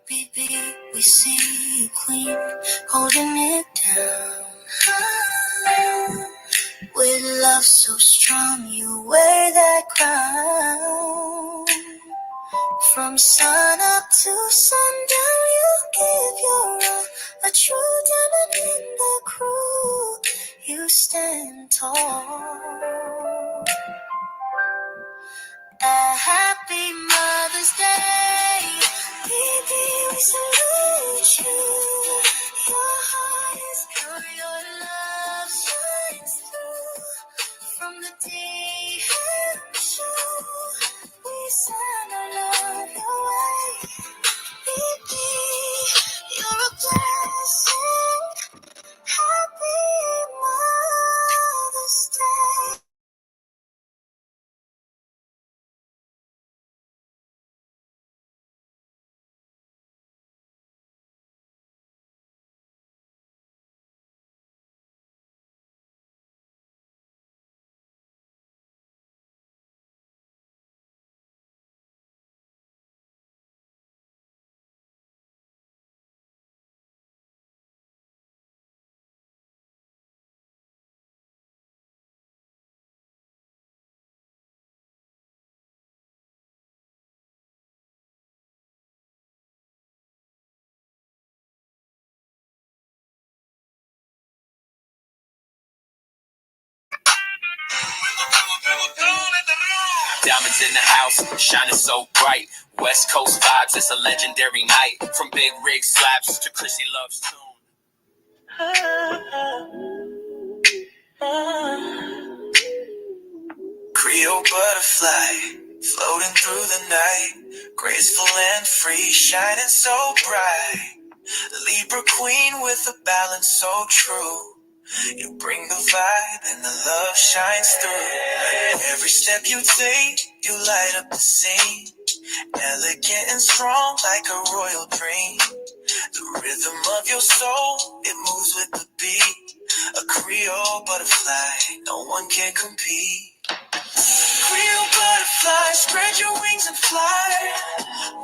Baby, we see you queen, holding it down. With love so strong, you wear that crown. From sun up to sundown, you give your all, a true diamond in the crew. You stand tall. A happy Mother's Day, baby, we salute you. Your heart is pure, your love shines through. From the DM show, we send our love your way. Baby, you're a blessing. Happy Mother's Day. Diamonds in the house, shining so bright. West Coast vibes, it's a legendary night. From big rig slaps to Chrissy Love's tune. Creole butterfly, floating through the night. Graceful and free, shining so bright. Libra queen with a balance so true. You bring the vibe and the love shines through. Every step you take, you light up the scene. Elegant and strong like a royal dream. The rhythm of your soul, it moves with the beat. A Creole butterfly, no one can compete. Creole butterfly, spread your wings and fly.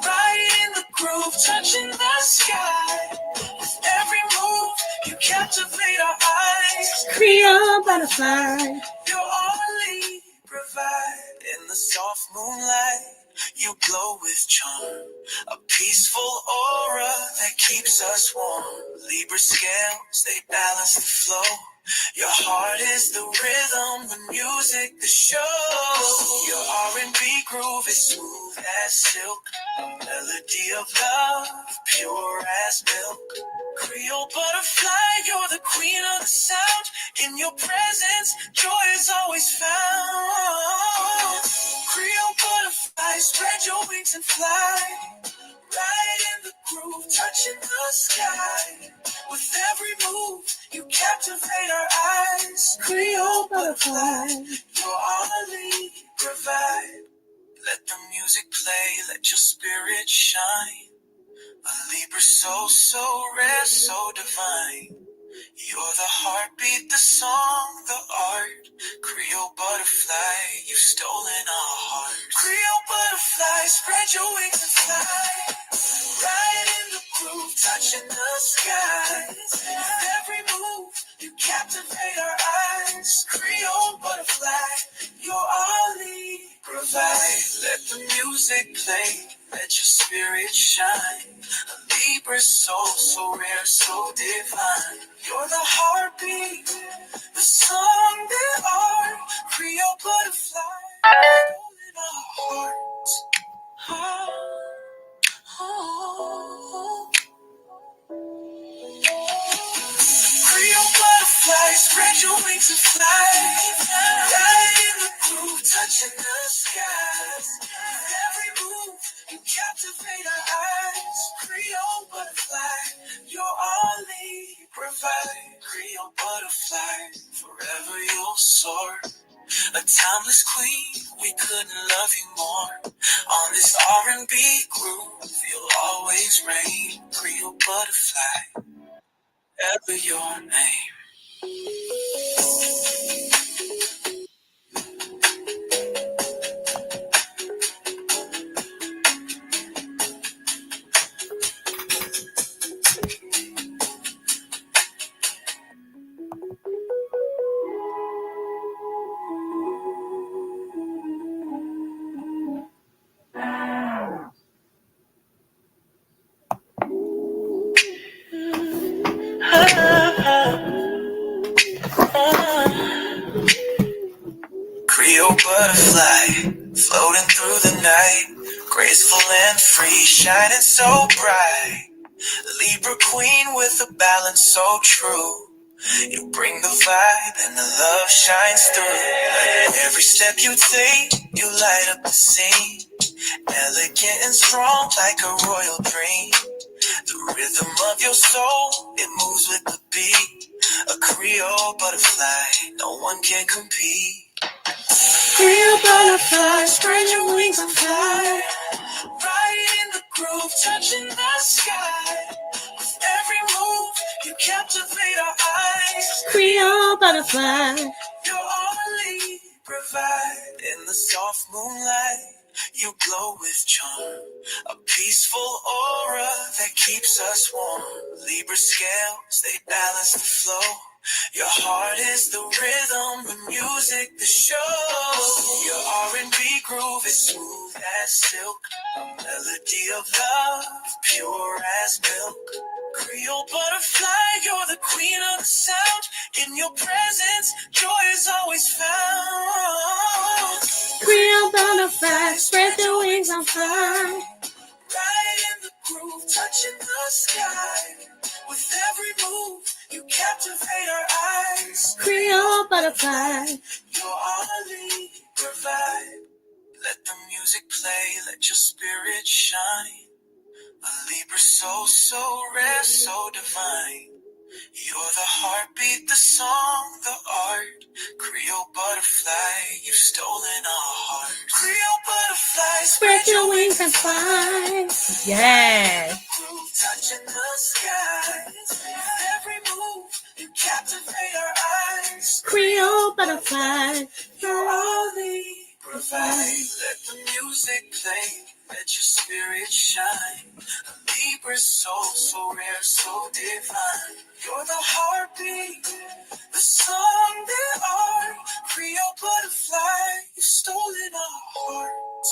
Right in the groove, touching the sky. With every move, you captivate our eyes. Creole butterfly, you're all we provide. In the soft moonlight, you glow with charm. A peaceful aura that keeps us warm. Libra scales, they balance the flow. Your heart is the rhythm, the music, the show. Your R&B groove is smooth as silk. A melody of love, pure as milk. Creole butterfly, you're the queen of the sound. In your presence, joy is always found. Creole butterfly, spread your wings and fly. Right in the groove, touching the sky. With every move, you captivate our eyes. Creole butterfly, you're all we provide. Let the music play, let your spirit shine. A Libra soul, so rare, so divine. You're the heartbeat, the song, the art. Creole butterfly, you've stolen our hearts. Creole butterfly, spread your wings and fly. Right in the groove, touching the sky. With every move, you captivate our eyes. Creole butterfly, you're all we provide. Let the music play, let your spirit shine. A Libra soul, so rare, so divine. You're the heartbeat, the song, the art. Creole butterfly, stolen our hearts. Oh. Creole butterfly, spread your wings and fly. Right in the groove, touching the skies. With every move, you captivate our eyes. Creole butterfly, you're all we provide. Creole butterfly, forever you'll soar. A timeless queen, we couldn't love you more. On this R&B groove, you'll always reign. Creole butterfly, ever your name. Creole butterfly, floating through the night, graceful and free, shining so bright. Libra queen with a balance so true. You bring the vibe and the love shines through. Every step you take, you light up the scene. Elegant and strong like a royal dream. The rhythm of your soul, it moves with the beat. A Creole butterfly, no one can compete. Creole butterfly, spread your wings and fly. Right in the groove, touching the sky. With every move, you captivate our eyes. Creole butterfly, you're all we provide. In the soft moonlight, you glow with charm. A peaceful aura that keeps us warm. Libra scales, they balance the flow. Your heart is the rhythm, the music, the show. Your R&B groove is smooth as silk. A melody of love, pure as milk. Creole butterfly, you're the queen of the sound. In your presence, joy is always found. Creole butterfly, spread your wings and fly. Right in the groove, touching the sky. With every move, you captivate our eyes. Creole butterfly, you're all we provide. Let the music play, let your spirit shine. A Libra soul so rare, so divine. You're the heartbeat, the song, the art. Creole butterfly, you've stolen our heart. Creole butterfly, spread your wings and fly. Yes. Touching the sky. Every move, you captivate our eyes. Creole butterfly, you're all we provide. Let the music play, let your spirit shine. A Libra soul, so rare, so divine. You're the heartbeat, the song, the art. Creole butterfly, you've stolen our hearts.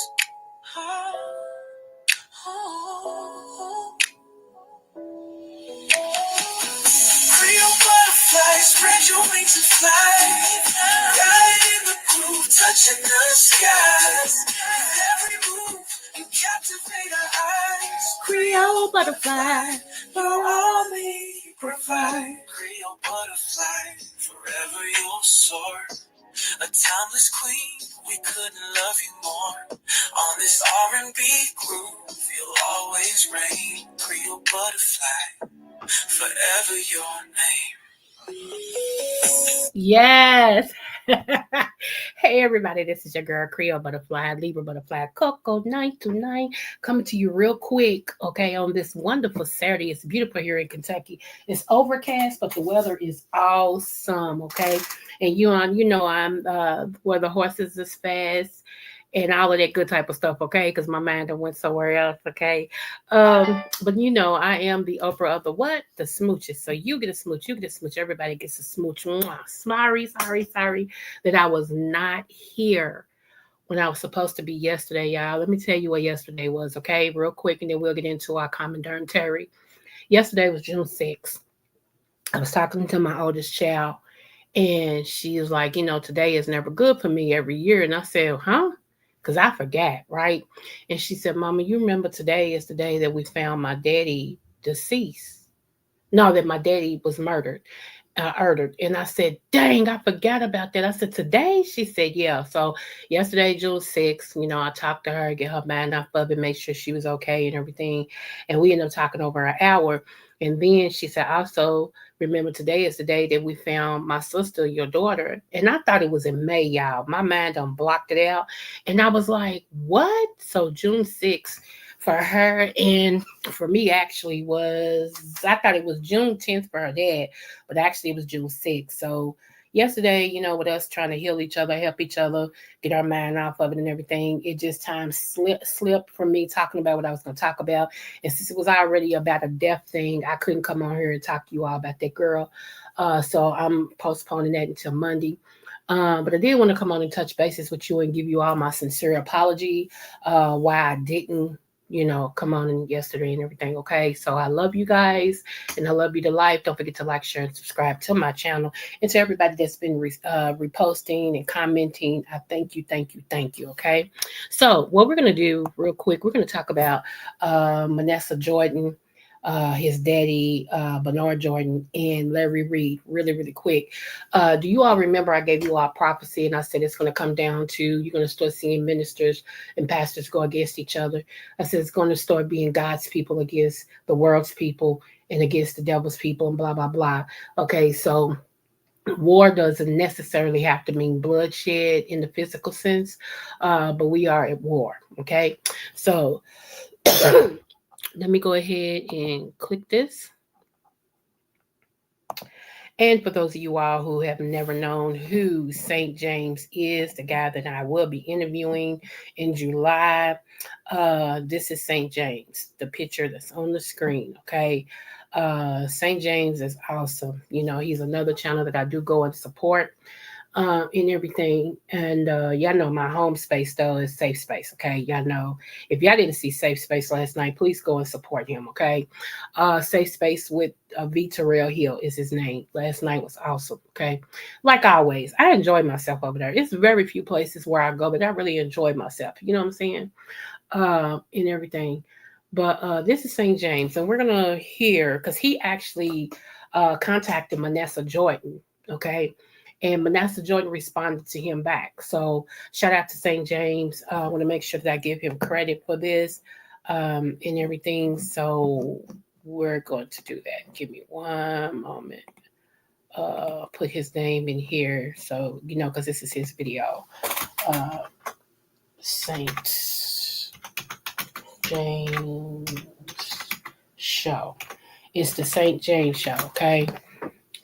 Oh. Creole butterfly, spread your wings and fly. Right in the groove, touching the skies. With every move, you captivate our eyes. Creole butterfly, you're all we provide. Creole butterfly, forever you'll soar. A timeless queen, we couldn't love you more. On this R&B groove, you'll always reign. Creole butterfly, forever your name. Yes. Hey, everybody, this is your girl, Creole Butterfly, Libra Butterfly, Coco 929, coming to you real quick, okay, on this wonderful Saturday. It's beautiful here in Kentucky. It's overcast, but the weather is awesome, okay? And I'm where the horses is fast and all of that good type of stuff, okay? Because my mind done went somewhere else, okay? But I am the Oprah of the what? The smooches. So you get a smooch, you get a smooch, everybody gets a smooch. Mwah. Sorry that I was not here when I was supposed to be yesterday, y'all. Let me tell you what yesterday was, okay? Real quick, and then we'll get into our commentary. Yesterday was June 6th. I was talking to my oldest child, and she was like, today is never good for me every year. And I said, huh? Because I forgot, right? And she said, Mama, you remember today is the day that we found my daddy deceased. No, that my daddy was murdered. And I said, dang, I forgot about that. I said, today? She said, yeah. So yesterday, June 6th, I talked to her, get her mind off of it, make sure she was okay and everything. And we ended up talking over an hour. And then she said, also, remember today is the day that we found my sister, your daughter. And I thought it was in May, y'all. My mind done blocked it out. And I was like, what? So June 6th for her, and for me actually was, I thought it was June 10th for her dad, but actually it was June 6th. So yesterday, with us trying to heal each other, help each other, get our mind off of it and everything, it just time slipped from me talking about what I was going to talk about. And since it was already about a death thing, I couldn't come on here and talk to you all about that girl. So I'm postponing that until Monday. But I did want to come on and touch bases with you and give you all my sincere apology why I didn't, come on in yesterday and everything. Okay. So I love you guys and I love you to life. Don't forget to like, share, and subscribe to my channel. And to everybody that's been reposting and commenting, I thank you, thank you, thank you. Okay. So what we're going to do real quick, we're going to talk about Manasseh Jordon, his daddy, Bernard Jordon, and Larry Reid, really, really quick. Do you all remember I gave you all prophecy and I said it's going to come down to you're going to start seeing ministers and pastors go against each other? I said it's going to start being God's people against the world's people and against the devil's people and blah, blah, blah. Okay, so war doesn't necessarily have to mean bloodshed in the physical sense, but we are at war. Okay, so let me go ahead and click this. And for those of you all who have never known who St. James is, the guy that I will be interviewing in July, this is St. James, the picture that's on the screen, okay? St. James is awesome. He's another channel that I do go and support and everything. And y'all know my home space though is Safe Space. Okay, y'all know if y'all didn't see Safe Space last night, please go and support him. Okay, Safe Space with Vodeo Hill is his name. Last night was awesome. Okay, like always, I enjoy myself over there. It's very few places where I go, but I really enjoy myself. You know what I'm saying? And everything. But this is St. James, and we're gonna hear because he actually contacted Manasseh Jordon. Okay, and Manasseh Jordon responded to him back. So shout out to St. James. I want to make sure that I give him credit for this and everything. So we're going to do that. Give me one moment. Put his name in here, so because this is his video. Saint James Show. It's the St. James Show, okay?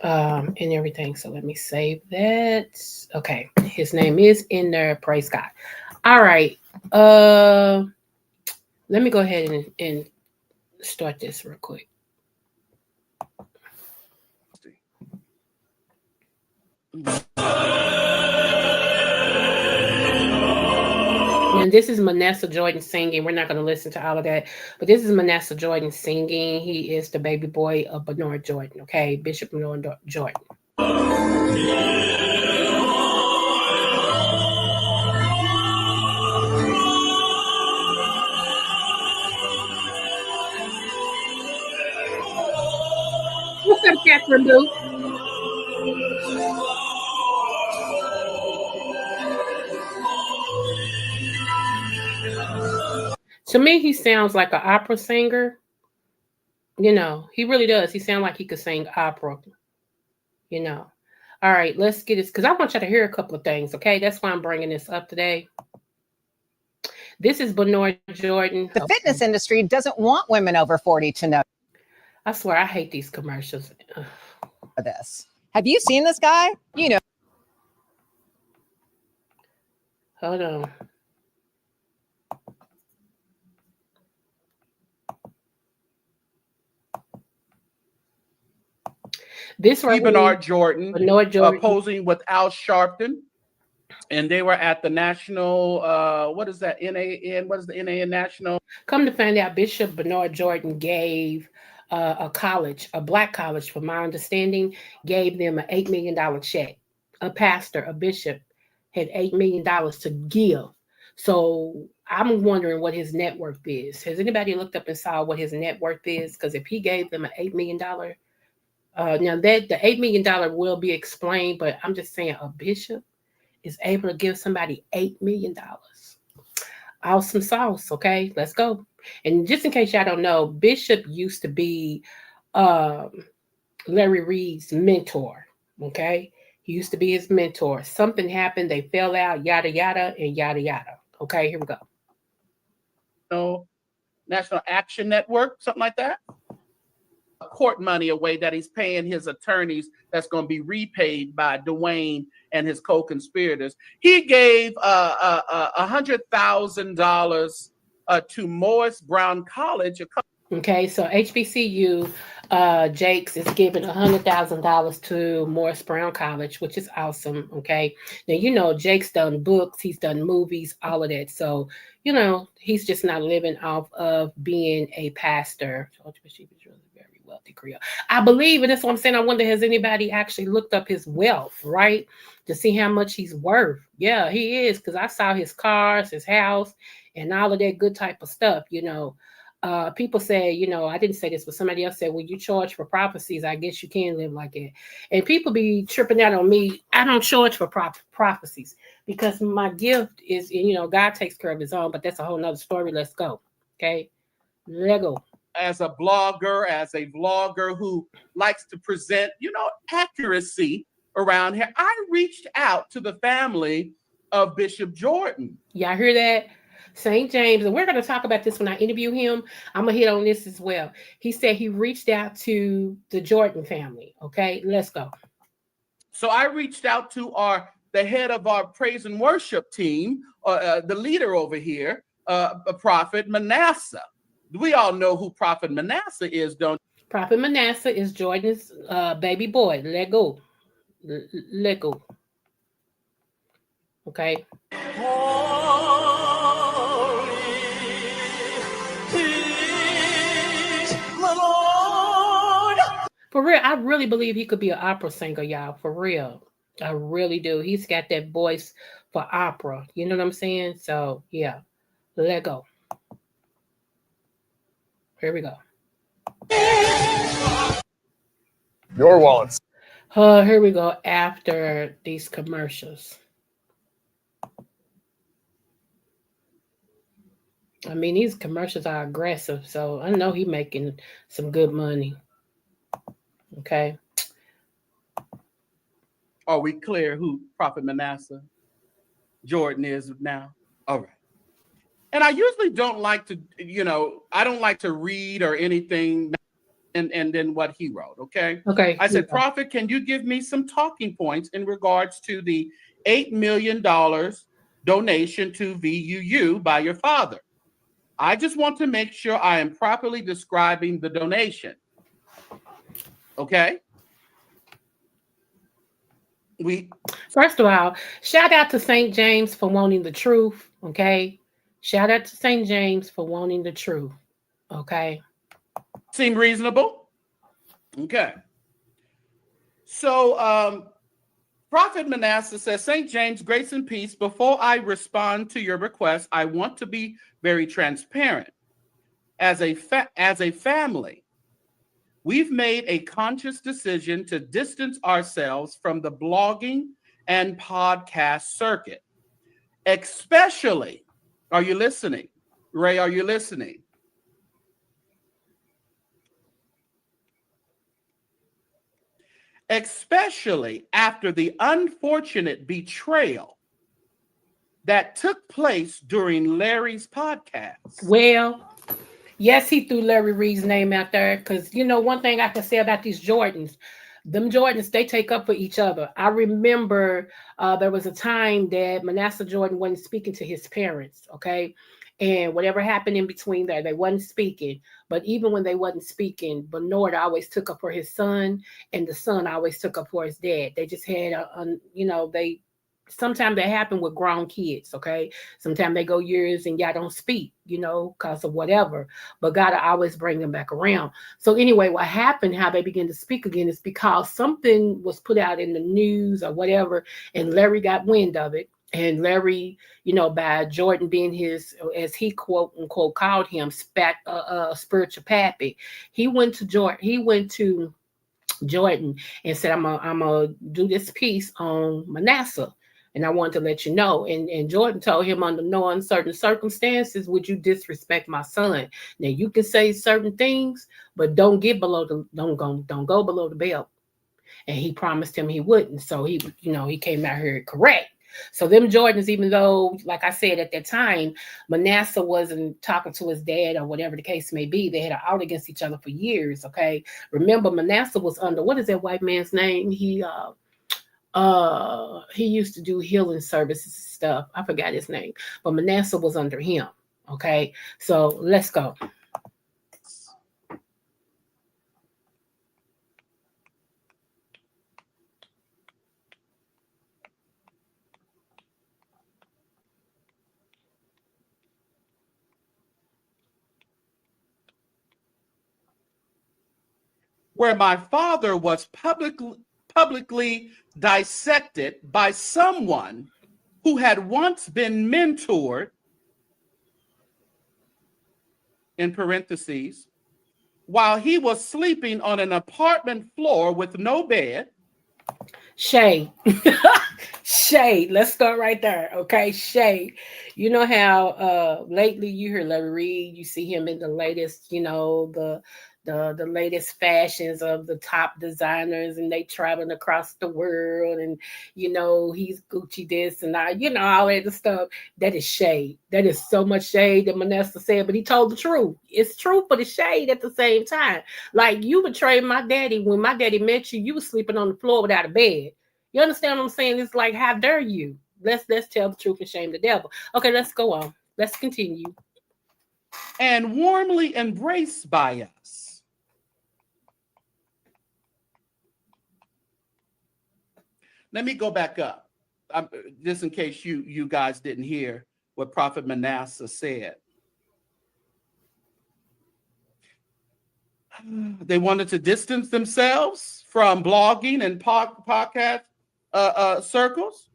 And everything. So let me save that. Okay. His name is in there. Praise God. All right. Let me go ahead and start this real quick. And this is Manasseh Jordon singing. We're not going to listen to all of that, but this is Manasseh Jordon singing. He is the baby boy of Bernard Jordon, okay? Bishop Bernard Jordon. What's up, Catherine Boo? To me, he sounds like an opera singer. He really does. He sounds like he could sing opera. you know. All right, let's get this because I want you to hear a couple of things, okay? That's why I'm bringing this up today. This is Bernard Jordon. The fitness industry doesn't want women over 40 to know. I swear, I hate these commercials. This. Have you seen this guy? Hold on. This right Bernard Jordon posing with Al Sharpton, and they were at the National. What is that? NAN. What is the NAN National? Come to find out, Bishop Bernard Jordon gave a college, a black college, from my understanding, gave them an $8 million check. A pastor, a bishop, had $8 million to give. So I'm wondering what his net worth is. Has anybody looked up and saw what his net worth is? Because if he gave them an $8 million, now that the $8 million will be explained, but I'm just saying a bishop is able to give somebody $8 million. Awesome sauce. Okay, let's go. And just in case y'all don't know, Bishop used to be Larry Reid's mentor. Okay. He used to be his mentor. Something happened. They fell out, yada, yada, and yada, yada. Okay. Here we go. National Action Network, something like that. Court money away that he's paying his attorneys that's going to be repaid by Dwayne and his co-conspirators. He gave $100,000 to Morris Brown College. Okay, so HBCU, Jakes is giving $100,000 to Morris Brown College, which is awesome. Okay, now you know Jake's done books, he's done movies, all of that. So you know he's just not living off of being a pastor. Very wealthy Creole, I believe, and that's what I'm saying. I wonder, has anybody actually looked up his wealth, right, to see how much he's worth? Yeah, he is, because I saw his cars, his house, and all of that good type of stuff. You know. People say, you know, I didn't say this, but somebody else said, when you charge for prophecies, I guess you can live like that. And people be tripping out on me. I don't charge for prophecies because my gift is, you know, God takes care of his own, but that's a whole nother story. Let's go. Okay. Let go. As a vlogger who likes to present, you know, accuracy around here, I reached out to the family of Bishop Jordon. Y'all hear that? St. James, and we're going to talk about this when I interview him. I'm going to hit on this as well. He said he reached out to the Jordon family. Okay, let's go. So I reached out to the head of our praise and worship team, the leader over here, Prophet Manasseh. We all know who Prophet Manasseh is, don't you? Prophet Manasseh is Jordan's baby boy. Let go. Let go. Okay. For real, I really believe he could be an opera singer, y'all. For real. I really do. He's got that voice for opera. You know what I'm saying? So, yeah. Let go. Here we go. Your wallets. Here we go after these commercials. I mean, these commercials are aggressive, so I know he's making some good money. Okay. Are we clear who Prophet Manasseh Jordon is now? All right. And I usually don't like to, you know, I don't like to read or anything and then what he wrote, okay? Okay. I said, Prophet, can you give me some talking points in regards to the $8 million donation to VUU by your father? I just want to make sure I am properly describing the donation. Okay? First of all, shout out to St. James for wanting the truth. Okay. Shout out to St. James for wanting the truth. Okay. Seem reasonable? Okay. So Prophet Manasseh says, St. James, grace and peace. Before I respond to your request, I want to be very transparent. As a family, we've made a conscious decision to distance ourselves from the blogging and podcast circuit, especially, are you listening? Ray, are you listening? Especially after the unfortunate betrayal that took place during Larry's podcast. Well, yes, he threw Larry Reid's name out there because, you know, one thing I can say about these Jordans, them Jordans, they take up for each other. I remember there was a time that Manasseh Jordon wasn't speaking to his parents, okay? And whatever happened in between there, they wasn't speaking. But even when they wasn't speaking, Bernard always took up for his son, and the son always took up for his dad. They just had, sometimes that happen with grown kids, okay? Sometimes they go years and y'all don't speak, you know, because of whatever. But God will always bring them back around. So anyway, what happened, how they began to speak again, is because something was put out in the news or whatever, and Larry got wind of it. And Larry, you know, by Jordon being his, as he quote unquote called him, spiritual pappy, he went to Jordon and said, I'm gonna do this piece on Manasseh. And I wanted to let you know. And Jordan told him, under no uncertain circumstances would you disrespect my son. Now you can say certain things, but don't go below the belt. And he promised him he wouldn't. So he came out here correct. So them Jordans, even though, like I said at that time, Manasseh wasn't talking to his dad or whatever the case may be, they had an out against each other for years. Okay, remember Manasseh was under, what is that white man's name? He used to do healing services stuff. I forgot his name, but Manasseh was under him. Okay, so let's go. Where my father was publicly dissected by someone who had once been mentored, in parentheses, while he was sleeping on an apartment floor with no bed. Shade. Shade. Let's start right there. Okay. Shade. You know how lately you hear Larry Reid, you see him in the latest, the latest fashions of the top designers, and they traveling across the world, and he's Gucci this and that, all that stuff. That is shade. That is so much shade that Manasseh said, but he told the truth. It's truth, but it's shade at the same time. Like, you betrayed my daddy. When my daddy met you, you was sleeping on the floor without a bed. You understand what I'm saying? It's like, how dare you? Let's tell the truth and shame the devil. Okay, let's go on. Let's continue. And warmly embraced by us. Let me go back up, just in case you guys didn't hear what Prophet Manasseh said. They wanted to distance themselves from blogging and podcast circles,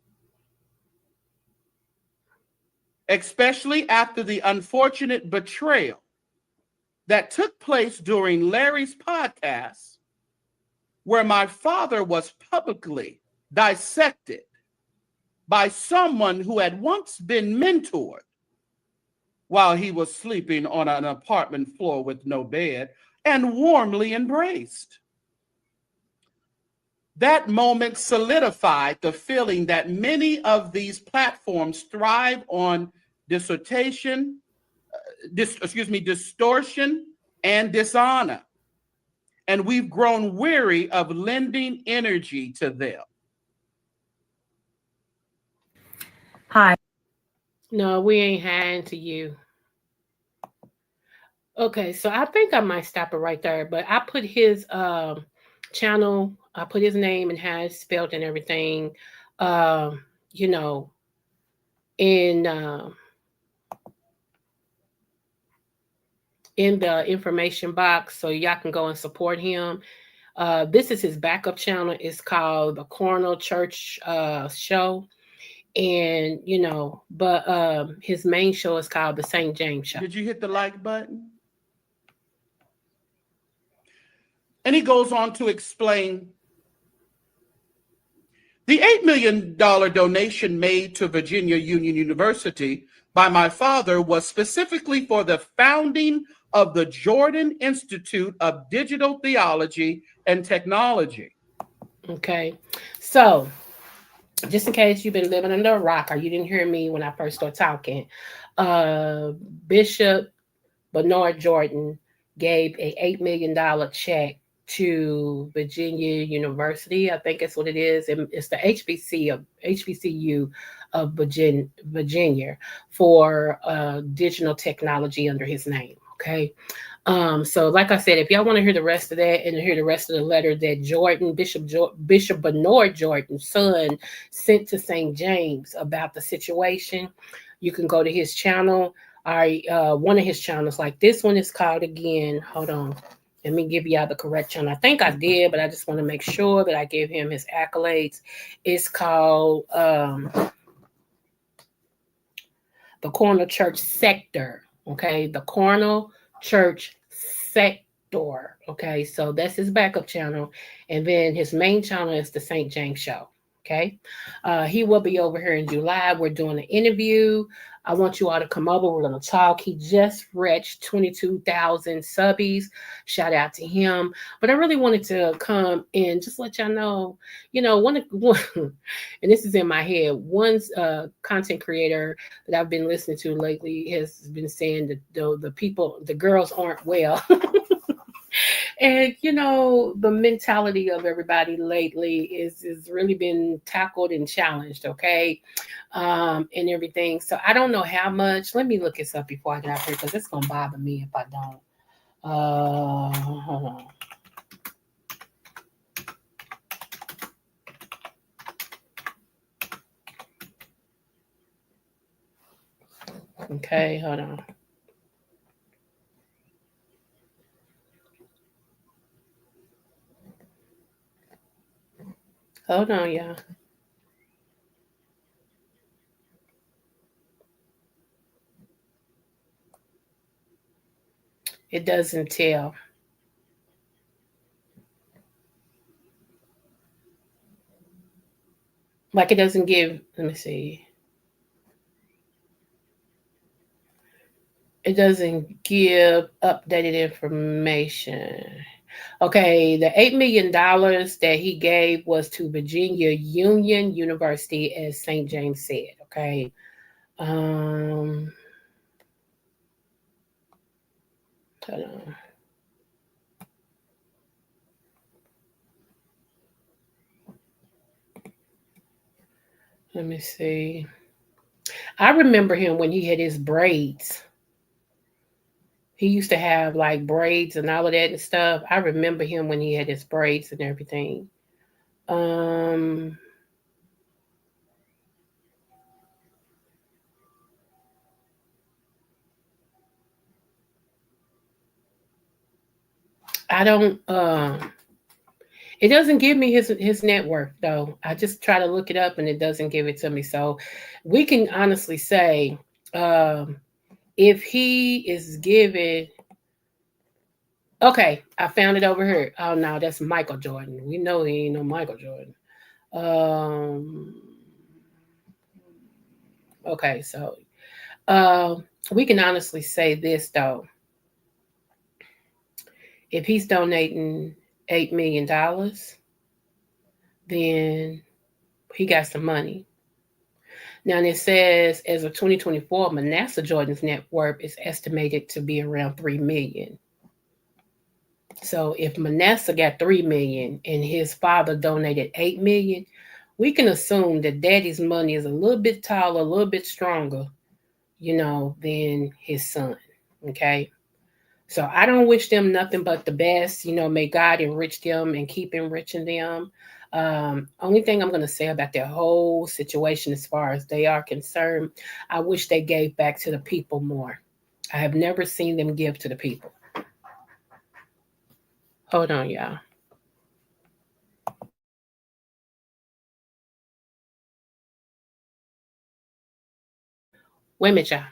especially after the unfortunate betrayal that took place during Larry's podcast, where my father was publicly dissected by someone who had once been mentored while he was sleeping on an apartment floor with no bed, and warmly embraced. That moment solidified the feeling that many of these platforms thrive on distortion and dishonor. And we've grown weary of lending energy to them. Hi. No, we ain't hiding to you. Okay, so I think I might stop it right there, but I put his channel, I put his name and how it's spelled and everything, you know, in the information box, so y'all can go and support him. This is his backup channel. It's called the Cornell Church Show. And but his main show is called the St. James Show. Did you hit the like button? And he goes on to explain the $8 million donation made to Virginia Union University by my father was specifically for the founding of the Jordon Institute of Digital Theology and Technology. Okay, so just in case you've been living under a rock or you didn't hear me when I first started talking, Bishop Bernard Jordon gave a $8 million check to Virginia University. I think that's what it is. It's the HBCU of Virginia for digital technology under his name. Okay. So like I said, if y'all want to hear the rest of that and hear the rest of the letter that Bishop Bernard Jordon's son sent to St. James about the situation, you can go to his channel. One of his channels, like this one is called again. Hold on. Let me give y'all the correct channel. I think I did, but I just want to make sure that I give him his accolades. It's called the Cornell Church Sector. Okay, the Cornell Church Sector. Okay, so that's his backup channel. And then his main channel is the St. James Show. Okay. He will be over here in July. We're doing an interview. I want you all to come over. We're going to talk. He just reached 22,000 subbies. Shout out to him. But I really wanted to come and just let y'all know, one and this is in my head, one content creator that I've been listening to lately has been saying that the people, the girls aren't well. And the mentality of everybody lately is really been tackled and challenged, okay, and everything. So I don't know how much. Let me look this up before I get out here because it's gonna bother me if I don't. Hold on. Okay, hold on. Hold on, y'all. It doesn't tell. Like it doesn't give. Let me see. It doesn't give updated information. Okay, the $8 million that he gave was to Virginia Union University, as St. James said. Okay, um, hold on. Let me see. I remember him when he had his braids. He used to have like braids and all of that and stuff. I remember him when he had his braids and everything. Um, I don't. It doesn't give me his net worth though. I just try to look it up and it doesn't give it to me. So we can honestly say, um, if he is given, okay, I found it over here. Oh no, that's Michael Jordan. We know he ain't no Michael Jordan. Um, okay, so uh, we can honestly say this though. If he's donating $8 million, then he got some money. Now, and it says as of 2024, Manasseh Jordan's net worth is estimated to be around 3 million. So if Manasseh got 3 million and his father donated 8 million, we can assume that daddy's money is a little bit taller, a little bit stronger, than his son. Okay. So I don't wish them nothing but the best. May God enrich them and keep enriching them. Only thing I'm going to say about their whole situation, as far as they are concerned, I wish they gave back to the people more. I have never seen them give to the people. Hold on, y'all. Wait a minute, y'all.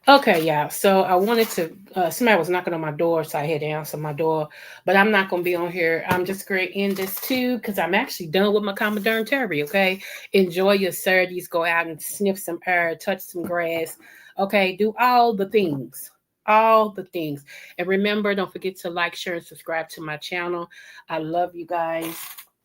Okay, yeah. So I wanted to. Somebody was knocking on my door, so I had to answer my door. But I'm not gonna be on here. I'm just gonna end this too because I'm actually done with my Commodore Terry. Okay, enjoy your Saturdays. Go out and sniff some air, touch some grass. Okay, do all the things. And remember, don't forget to like, share, and subscribe to my channel. I love you guys.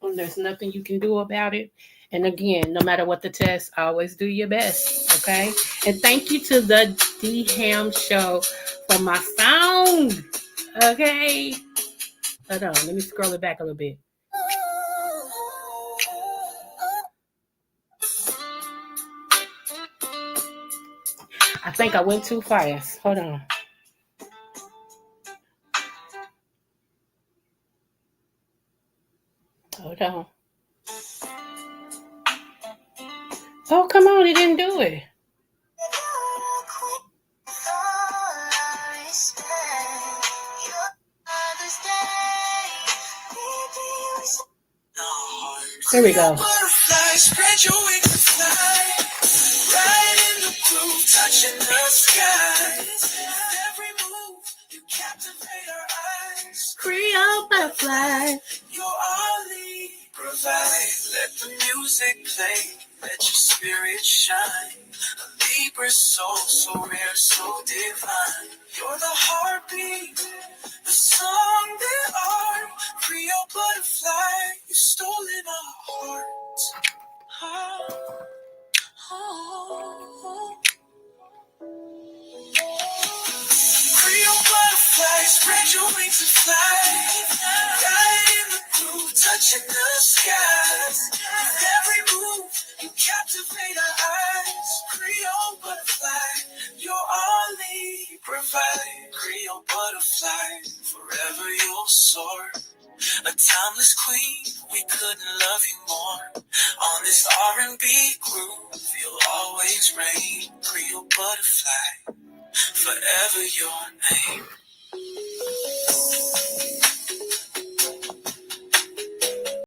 And there's nothing you can do about it. And again, no matter what the test, always do your best. Okay. And thank you to the D Ham Show for my sound. Okay. Hold on. Let me scroll it back a little bit. I think I went too fast. Hold on. Hold on. Oh, come on. It didn't do it. Here we go. Spread your wings and fly right in the blue, touching the sky. Every move you captivate our eyes. Creole butterfly, you're all we provide. Let the music play, let your spirit shine. A Libra soul, so rare, so divine. You're the heartbeat, the song that art. Creole butterfly, you've stolen our hearts. Oh, oh, Creole butterfly, spread your wings and fly. Right in the groove, touching the skies. With every move, you captivate our eyes. Creole butterfly, you're all we provide. Creole butterfly, forever you'll soar. A timeless queen, we couldn't love you more. On this R&B groove, you'll always reign. Creole butterfly, forever your name.